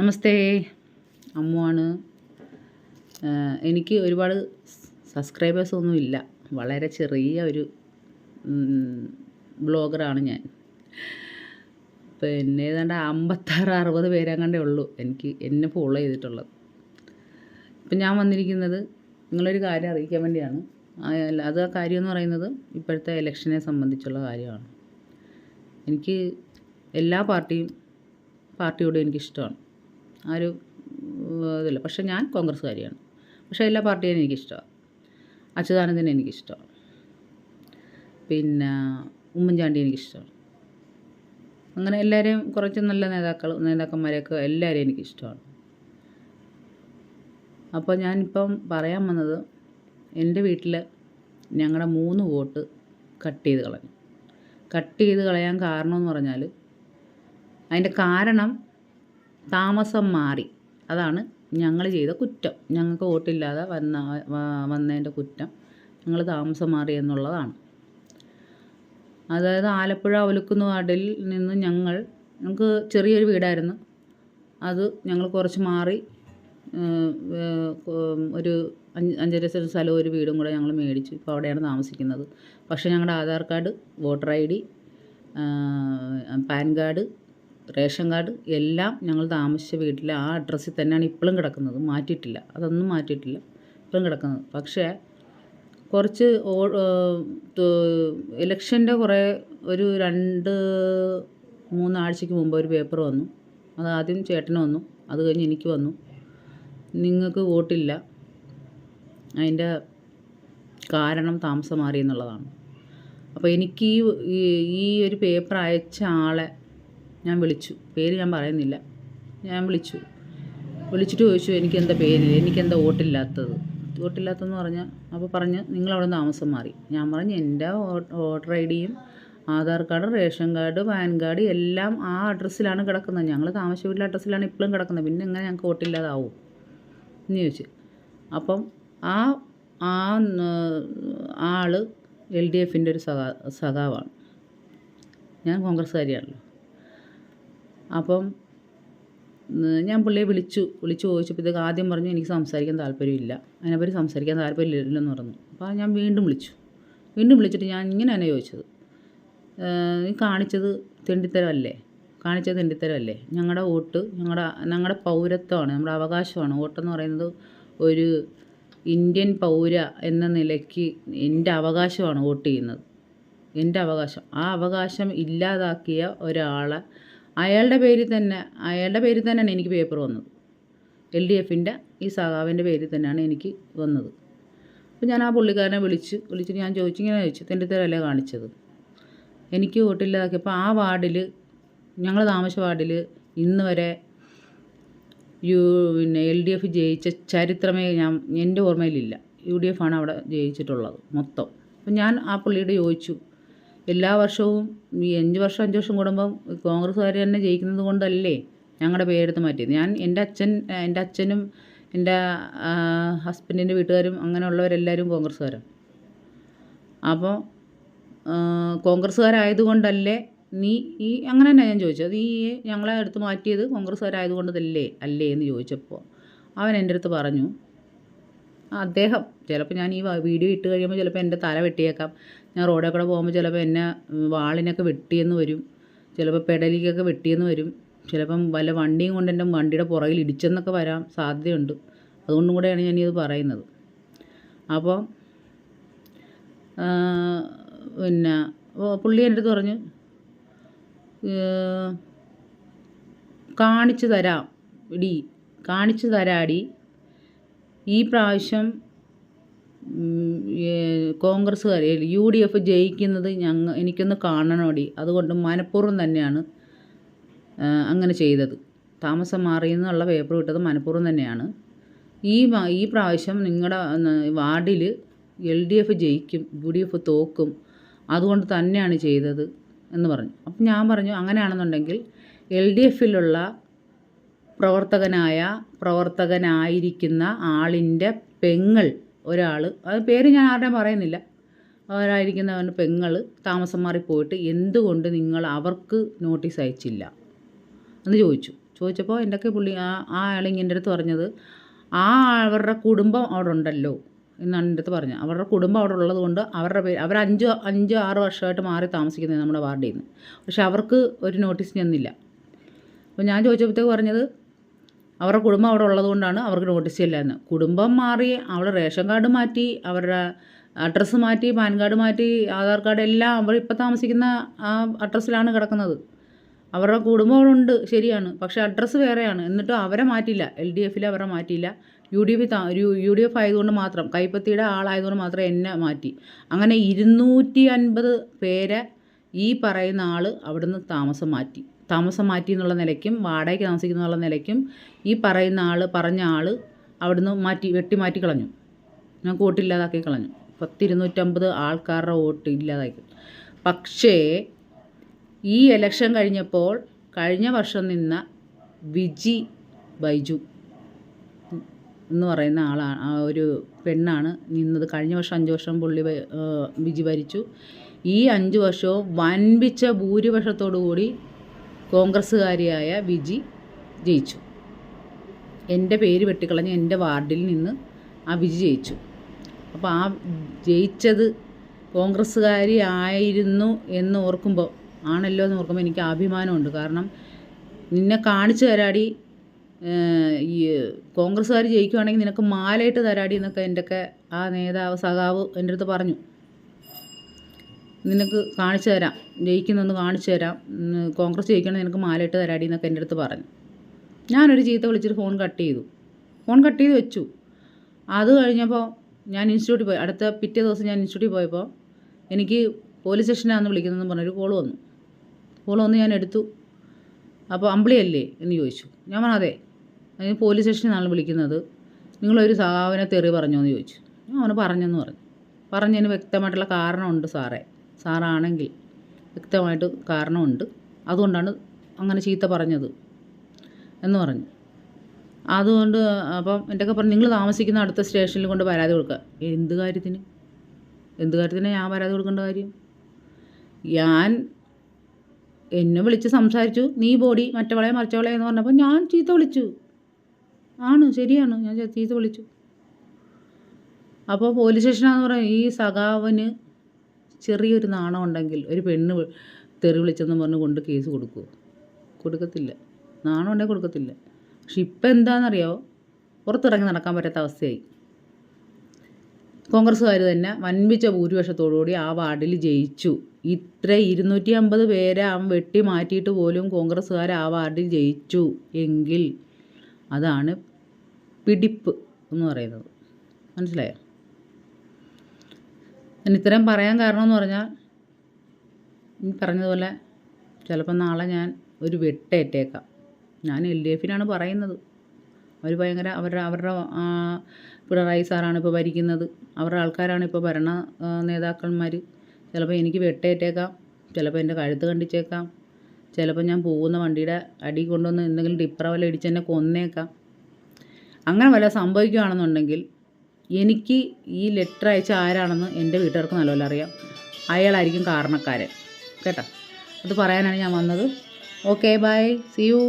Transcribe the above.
നമസ്തേ, അമ്മുവാണ്. എനിക്ക് ഒരുപാട് സബ്സ്ക്രൈബേഴ്സൊന്നുമില്ല. വളരെ ചെറിയ ഒരു ബ്ലോഗറാണ് ഞാൻ. പിന്നെ ഏതാണ്ട് 56-60 പേരെങ്ങാണ്ടേ ഉള്ളൂ എന്നെ ഫോളോ ചെയ്തിട്ടുള്ളത്. ഇപ്പം ഞാൻ വന്നിരിക്കുന്നത് നിങ്ങളൊരു കാര്യം അറിയിക്കാൻ വേണ്ടിയാണ്. അത് ആ കാര്യം എന്ന് പറയുന്നത് ഇപ്പോഴത്തെ ഇലക്ഷനെ സംബന്ധിച്ചുള്ള കാര്യമാണ്. എനിക്ക് എല്ലാ പാർട്ടിയോടും എനിക്കിഷ്ടമാണ്. ആരും ഇതില്ല. പക്ഷേ ഞാൻ കോൺഗ്രസ്സുകാരിയാണ്. പക്ഷേ എല്ലാ പാർട്ടിയും എനിക്കിഷ്ടമാണ്. അച്യുതാനന്ദനെ എനിക്കിഷ്ടമാണ്. പിന്നെ ഉമ്മൻചാണ്ടി എനിക്കിഷ്ടമാണ്. അങ്ങനെ എല്ലാവരെയും കുറച്ച് നല്ല നേതാക്കന്മാരെയൊക്കെ എല്ലാവരെയും എനിക്കിഷ്ടമാണ്. അപ്പോൾ ഞാനിപ്പം പറയാൻ വന്നത്, എൻ്റെ വീട്ടിൽ ഞങ്ങളുടെ 3 വോട്ട് കട്ട് ചെയ്ത് കളയാൻ കാരണമെന്ന് പറഞ്ഞാൽ, അതിൻ്റെ കാരണം താമസം മാറി. അതാണ് ഞങ്ങൾ ചെയ്ത കുറ്റം. ഞങ്ങൾക്ക് വോട്ടില്ലാതെ വന്നതിൻ്റെ കുറ്റം ഞങ്ങൾ താമസം മാറി എന്നുള്ളതാണ്. അതായത് ആലപ്പുഴ ഒലുക്കുന്ന് വാർഡിൽ നിന്ന് ഞങ്ങൾക്ക് ചെറിയൊരു വീടായിരുന്നു. അത് ഞങ്ങൾ കുറച്ച് മാറി ഒരു 5.5 സെൻറ്റ് സ്ഥലവും ഒരു വീടും കൂടെ ഞങ്ങൾ മേടിച്ചു. ഇപ്പോൾ അവിടെയാണ് താമസിക്കുന്നത്. പക്ഷേ ഞങ്ങളുടെ Aadhaar card, voter ID, pan card, ration card എല്ലാം ഞങ്ങൾ താമസിച്ച വീട്ടിലെ ആ അഡ്രസ്സിൽ തന്നെയാണ് ഇപ്പോഴും കിടക്കുന്നത്. മാറ്റിയിട്ടില്ല. അതൊന്നും മാറ്റിയിട്ടില്ല. ഇപ്പോഴും കിടക്കുന്നത്. പക്ഷേ കുറച്ച് ഇലക്ഷൻ്റെ ഒരു 2-3 ആഴ്ചയ്ക്ക് മുമ്പ് ഒരു പേപ്പർ വന്നു. അത് ആദ്യം ചേട്ടന് വന്നു, അത് കഴിഞ്ഞ് എനിക്ക് വന്നു. നിങ്ങൾക്ക് വോട്ടില്ല, അതിൻ്റെ കാരണം താമസം മാറി എന്നുള്ളതാണ്. അപ്പോൾ എനിക്ക് ഈ ഒരു പേപ്പർ അയച്ച ആളെ ഞാൻ വിളിച്ചു. പേര് ഞാൻ പറയുന്നില്ല. ഞാൻ വിളിച്ചിട്ട് ചോദിച്ചു, എനിക്കെന്താ പേരില്ല, എനിക്കെന്താ വോട്ടില്ലാത്തതെന്ന് പറഞ്ഞാൽ, അപ്പോൾ പറഞ്ഞ് നിങ്ങളവിടെ താമസം മാറി. ഞാൻ പറഞ്ഞു എൻ്റെ വോട്ടർ IDയും Aadhaar card, ration card, PAN card എല്ലാം ആ അഡ്രസ്സിലാണ് കിടക്കുന്നത്. ഞങ്ങൾ താമസിച്ച വീട്ടിലെ അഡ്രസ്സിലാണ് ഇപ്പോഴും കിടക്കുന്നത്. പിന്നെ എങ്ങനെ ഞങ്ങൾക്ക് വോട്ടില്ലാതാവും എന്ന് ചോദിച്ചു. അപ്പം ആ ആൾ LDFൻ്റെ ഒരു സഖാവാണ്. ഞാൻ കോൺഗ്രസ്സുകാരിയാണല്ലോ. അപ്പം ഞാൻ പുള്ളിയെ വിളിച്ചു ചോദിച്ചപ്പോഴത്തേക്ക് ആദ്യം പറഞ്ഞു എനിക്ക് സംസാരിക്കാൻ താല്പര്യമില്ല, അതിനെപ്പറ്റി സംസാരിക്കാൻ താല്പര്യമില്ലെന്ന് പറഞ്ഞു. അപ്പോൾ ഞാൻ വീണ്ടും വിളിച്ചിട്ട് ഞാൻ ഇങ്ങനെ തന്നെ ചോദിച്ചത്, നീ കാണിച്ചത് തെണ്ടിത്തരമല്ലേ? ഞങ്ങളുടെ വോട്ട് ഞങ്ങളുടെ പൗരത്വമാണ്, നമ്മുടെ അവകാശമാണ്. വോട്ടെന്ന് പറയുന്നത് ഒരു ഇന്ത്യൻ പൗര എന്ന നിലയ്ക്ക് എൻ്റെ അവകാശമാണ് വോട്ട് ചെയ്യുന്നത്. എൻ്റെ അവകാശം. ആ അവകാശം ഇല്ലാതാക്കിയ ഒരാളെ അയാളുടെ പേരിൽ തന്നെയാണ് എനിക്ക് പേപ്പർ വന്നത്. LDFൻ്റെ ഈ സഖാവിൻ്റെ പേരിൽ തന്നെയാണ് എനിക്ക് വന്നത്. അപ്പോൾ ഞാൻ ആ പുള്ളിക്കാരനെ വിളിച്ചിട്ട് ഞാൻ ഇങ്ങനെ ചോദിച്ചു, തെണ്ടിത്തരമല്ലേ കാണിച്ചത്? എനിക്ക് വോട്ടില്ലാതാക്കിയപ്പോൾ ആ വാർഡിൽ, ഞങ്ങൾ താമസിച്ച വാർഡിൽ ഇന്ന് വരെ പിന്നെ LDF ജയിച്ച ചരിത്രമേ എൻ്റെ ഓർമ്മയിലില്ല. UDF ആണ് അവിടെ ജയിച്ചിട്ടുള്ളത് മൊത്തം. അപ്പോൾ ഞാൻ ആ പുള്ളിയോട് ചോദിച്ചു, എല്ലാ വർഷവും ഈ 5 വർഷം കൂടുമ്പം കോൺഗ്രസ്സുകാർ തന്നെ ജയിക്കുന്നത് കൊണ്ടല്ലേ ഞങ്ങളുടെ പേരെടുത്ത് മാറ്റിയത്? എൻ്റെ അച്ഛനും എൻ്റെ ഹസ്ബൻഡിൻ്റെ വീട്ടുകാരും അങ്ങനെയുള്ളവരെല്ലാവരും കോൺഗ്രസ്സുകാരാണ്. അപ്പോൾ കോൺഗ്രസ്സുകാരായതുകൊണ്ടല്ലേ അങ്ങനെ തന്നെ ഞാൻ ചോദിച്ചത്, ഈ ഞങ്ങളെ എടുത്ത് മാറ്റിയത് കോൺഗ്രസ്സുകാരായതുകൊണ്ടല്ലേ എന്ന് ചോദിച്ചപ്പോൾ അവൻ എൻ്റെ അടുത്ത് പറഞ്ഞു, അദ്ദേഹം ചിലപ്പോൾ ഞാൻ ഈ വീഡിയോ ഇട്ട് കഴിയുമ്പോൾ ചിലപ്പോൾ എൻ്റെ തല വെട്ടിയേക്കാം. ഞാൻ റോഡിൽ കൂടെ പോകുമ്പോൾ ചിലപ്പോൾ എന്നെ വാളിനൊക്കെ വെട്ടിയെന്ന് വരും, ചിലപ്പോൾ പെടലിക്കൊക്കെ വെട്ടിയെന്ന് വരും, ചിലപ്പം വല്ല വണ്ടിയും കൊണ്ട് എൻ്റെ വണ്ടിയുടെ പുറകിൽ ഇടിച്ചെന്നൊക്കെ വരാൻ സാധ്യതയുണ്ട്. അതുകൊണ്ടും കൂടെയാണ് ഞാനിത് പറയുന്നത്. അപ്പോൾ പിന്നെ പുള്ളി എൻ്റെ അടുത്ത് പറഞ്ഞു, കാണിച്ചു തരാടി, ഈ പ്രാവശ്യം കോൺഗ്രസ്സുകാർ UDF ജയിക്കുന്നത് എനിക്കൊന്ന് കാണണോടി. അതുകൊണ്ട് മനഃപൂർവ്വം തന്നെയാണ് അങ്ങനെ ചെയ്തത്. താമസം മാറിയെന്നുള്ള പേപ്പർ വിട്ടത് മനഃപൂർവ്വം തന്നെയാണ്. ഈ പ്രാവശ്യം നിങ്ങളുടെ വാർഡിൽ LDF ജയിക്കും, UDF തോക്കും, അതുകൊണ്ട് തന്നെയാണ് ചെയ്തത് എന്ന് പറഞ്ഞു. അപ്പം ഞാൻ പറഞ്ഞു, അങ്ങനെയാണെന്നുണ്ടെങ്കിൽ LDFലുള്ള പ്രവർത്തകനായിരിക്കുന്ന ആളിൻ്റെ പെങ്ങൾ ഒരാൾ, അത് പേര് ഞാൻ ആരുടെയും പറയുന്നില്ല, അവരായിരിക്കുന്നവൻ്റെ പെങ്ങൾ താമസം മാറി പോയിട്ട് എന്തുകൊണ്ട് നിങ്ങൾ അവർക്ക് നോട്ടീസ് അയച്ചില്ല എന്ന് ചോദിച്ചപ്പോൾ എൻ്റെയൊക്കെ പുള്ളി ആ ആളിങ്ങനെ എൻ്റെ അടുത്ത് പറഞ്ഞത് അവരുടെ കുടുംബം അവിടെ ഉണ്ടല്ലോ എന്നാണ് എൻ്റെ അടുത്ത് പറഞ്ഞത്. അവരുടെ കുടുംബം അവിടെ ഉള്ളത് കൊണ്ട് അവരുടെ പേര് അവർ 5-6 വർഷമായിട്ട് മാറി താമസിക്കുന്നത് നമ്മുടെ വാർഡിൽ നിന്ന്. പക്ഷെ അവർക്ക് ഒരു നോട്ടീസ് ചെന്നില്ല. അപ്പോൾ ഞാൻ ചോദിച്ചപ്പോഴത്തേക്ക് പറഞ്ഞത് അവരുടെ കുടുംബം അവിടെ ഉള്ളത് കൊണ്ടാണ് അവർക്ക് നോട്ടീസ് ഇല്ല എന്ന്. കുടുംബം മാറി, അവരുടെ റേഷൻ കാർഡ് മാറ്റി, അവരുടെ അഡ്രസ്സ് മാറ്റി, പാൻ കാർഡ് മാറ്റി, ആധാർ കാർഡ് എല്ലാം അവർ ഇപ്പോൾ താമസിക്കുന്ന ആ അഡ്രസ്സിലാണ് കിടക്കുന്നത്. അവരുടെ കുടുംബം അവിടെ ഉണ്ട്, ശരിയാണ്. പക്ഷേ അഡ്രസ്സ് വേറെയാണ്. എന്നിട്ടും അവരെ മാറ്റിയില്ല. LDFൽ അവരെ മാറ്റിയില്ല. UDF ആയതുകൊണ്ട് മാത്രം, കൈപ്പത്തിയുടെ ആളായതുകൊണ്ട് മാത്രം എന്നെ മാറ്റി. അങ്ങനെ 250 പേരെ ഈ പറയുന്ന ആൾ അവിടുന്ന് താമസം മാറ്റി എന്നുള്ള നിലയ്ക്കും വാടകയ്ക്ക് താമസിക്കുന്നുള്ള നിലയ്ക്കും ഈ പറയുന്ന പറഞ്ഞ ആൾ അവിടുന്ന് വെട്ടി കളഞ്ഞു. ഞങ്ങൾക്ക് വോട്ടില്ലാതാക്കി കളഞ്ഞു. 250 ആൾക്കാരുടെ വോട്ട് ഇല്ലാതാക്കി. പക്ഷേ ഈ ഇലക്ഷൻ കഴിഞ്ഞപ്പോൾ കഴിഞ്ഞ വർഷം നിന്ന വിജി ബൈജു എന്ന് പറയുന്ന ആളാണ്, ഒരു പെണ്ണാണ് നിന്നത്. കഴിഞ്ഞ വർഷം 5 വർഷം വിജി ഭരിച്ചു. ഈ 5 വർഷവും വൻപിച്ച ഭൂരിപക്ഷത്തോടു കൂടി കോൺഗ്രസ്സുകാരിയായ വിജി ജയിച്ചു. എൻ്റെ പേര് വെട്ടിക്കളഞ്ഞ് എൻ്റെ വാർഡിൽ നിന്ന് ആ വിജി ജയിച്ചു. അപ്പോൾ ആ ജയിച്ചത് കോൺഗ്രസ്സുകാരി ആയിരുന്നു എന്ന് ഓർക്കുമ്പോൾ എനിക്ക് അഭിമാനമുണ്ട്. കാരണം നിന്നെ കാണിച്ചു തരാടി, ഈ കോൺഗ്രസ്സുകാർ ജയിക്കുകയാണെങ്കിൽ നിനക്ക് മാലയിട്ട് തരാടി എന്നൊക്കെ എൻ്റെയൊക്കെ ആ സഖാവ് എൻ്റെ അടുത്ത് പറഞ്ഞു. നിനക്ക് കാണിച്ചു തരാം, ജയിക്കുന്നൊന്ന് കാണിച്ചു തരാം, കോൺഗ്രസ് ജയിക്കണമെങ്കിൽ നിനക്ക് മാലയിട്ട് തരാടി എന്നൊക്കെ എൻ്റെ അടുത്ത് പറഞ്ഞു. ഞാനൊരു ചീത്ത വിളിച്ചിട്ട് ഫോൺ കട്ട് ചെയ്ത് വെച്ചു. അത് കഴിഞ്ഞപ്പോൾ ഞാൻ ഇൻസ്റ്റിറ്റ്യൂട്ടിൽ പോയി. പിറ്റേ ദിവസം ഞാൻ ഇൻസ്റ്റിറ്റ്യൂട്ടിൽ പോയപ്പോൾ എനിക്ക് പോലീസ് സ്റ്റേഷനാണെന്ന് വിളിക്കുന്നതെന്ന് പറഞ്ഞൊരു കോൾ വന്ന് ഞാൻ എടുത്തു. അപ്പോൾ അമ്പിളിയല്ലേ എന്ന് ചോദിച്ചു. ഞാൻ പറഞ്ഞു അതെ. അതിന് പോലീസ് സ്റ്റേഷനിൽ നിന്നാണ് വിളിക്കുന്നത്, നിങ്ങളൊരു സഖാവിനെ തെറി പറഞ്ഞോ എന്ന് ചോദിച്ചു. ഞാൻ അവന് പറഞ്ഞതിന് വ്യക്തമായിട്ടുള്ള കാരണമുണ്ട് സാറാണെങ്കിൽ വ്യക്തമായിട്ട് കാരണമുണ്ട്, അതുകൊണ്ടാണ് അങ്ങനെ ചീത്ത പറഞ്ഞത് എന്ന് പറഞ്ഞു. അതുകൊണ്ട് അപ്പം എൻ്റെയൊക്കെ പറഞ്ഞു നിങ്ങൾ താമസിക്കുന്ന അടുത്ത സ്റ്റേഷനിൽ കൊണ്ട് പരാതി കൊടുക്കുക. എന്ത് കാര്യത്തിന് ഞാൻ പരാതി കൊടുക്കേണ്ട കാര്യം? എന്നെ വിളിച്ച് സംസാരിച്ചു, നീ ബോഡി മറ്റവളെ മറിച്ചവളെ എന്ന് പറഞ്ഞപ്പോൾ ഞാൻ ചീത്ത വിളിച്ചു. ശരിയാണ്, ഞാൻ ചീത്ത വിളിച്ചു. അപ്പോൾ പോലീസ് സ്റ്റേഷനാന്ന് പറയാം. ഈ സഖാവിന് ചെറിയൊരു നാണം ഉണ്ടെങ്കിൽ ഒരു പെണ്ണ് തെറി വിളിച്ചെന്ന് പറഞ്ഞ് കൊണ്ട് കേസ് കൊടുക്കത്തില്ല. നാണം ഉണ്ടെങ്കിൽ കൊടുക്കത്തില്ല. പക്ഷെ ഇപ്പം എന്താണെന്നറിയാമോ, പുറത്തിറങ്ങി നടക്കാൻ പറ്റാത്ത അവസ്ഥയായി. കോൺഗ്രസ്സുകാർ തന്നെ വൻപിച്ച ഭൂരിപക്ഷത്തോടുകൂടി ആ വാർഡിൽ ജയിച്ചു. 250 പേരെ അവൻ വെട്ടി മാറ്റിയിട്ട് പോലും കോൺഗ്രസ്സുകാർ ആ വാർഡിൽ ജയിച്ചു എങ്കിൽ അതാണ് പിടിപ്പ് എന്ന് പറയുന്നത്. മനസ്സിലായോ? ഞാൻ ഇത്രയും പറയാൻ കാരണമെന്ന് പറഞ്ഞാൽ ഈ പറഞ്ഞതുപോലെ ചിലപ്പോൾ നാളെ ഞാൻ ഒരു വെട്ടേറ്റേക്കാം. ഞാൻ LDFനാണ് പറയുന്നത്. അവർ ഭയങ്കര അവരുടെ പിണറായി സാറാണ് ഇപ്പോൾ ഭരിക്കുന്നത്, അവരുടെ ആൾക്കാരാണ് ഇപ്പോൾ ഭരണ നേതാക്കന്മാർ. ചിലപ്പോൾ എനിക്ക് വെട്ടേറ്റേക്കാം, ചിലപ്പോൾ എൻ്റെ കഴുത്ത് കണ്ടിച്ചേക്കാം, ചിലപ്പോൾ ഞാൻ പോകുന്ന വണ്ടിയുടെ അടി കൊണ്ടുവന്ന് എന്തെങ്കിലും ടിപ്പറ വല്ല ഇടിച്ച് എന്നെ കൊന്നേക്കാം. അങ്ങനെ വല്ല സംഭവിക്കുകയാണെന്നുണ്ടെങ്കിൽ എനിക്ക് ഈ ലെറ്റർ അയച്ച ആരാണെന്ന് എൻ്റെ വീട്ടുകാർക്ക് നല്ലപോലെ അറിയാം. അയാളായിരിക്കും കാരണക്കാരൻ കേട്ടോ. അത് പറയാനാണ് ഞാൻ വന്നത്. Okay, bye, see U.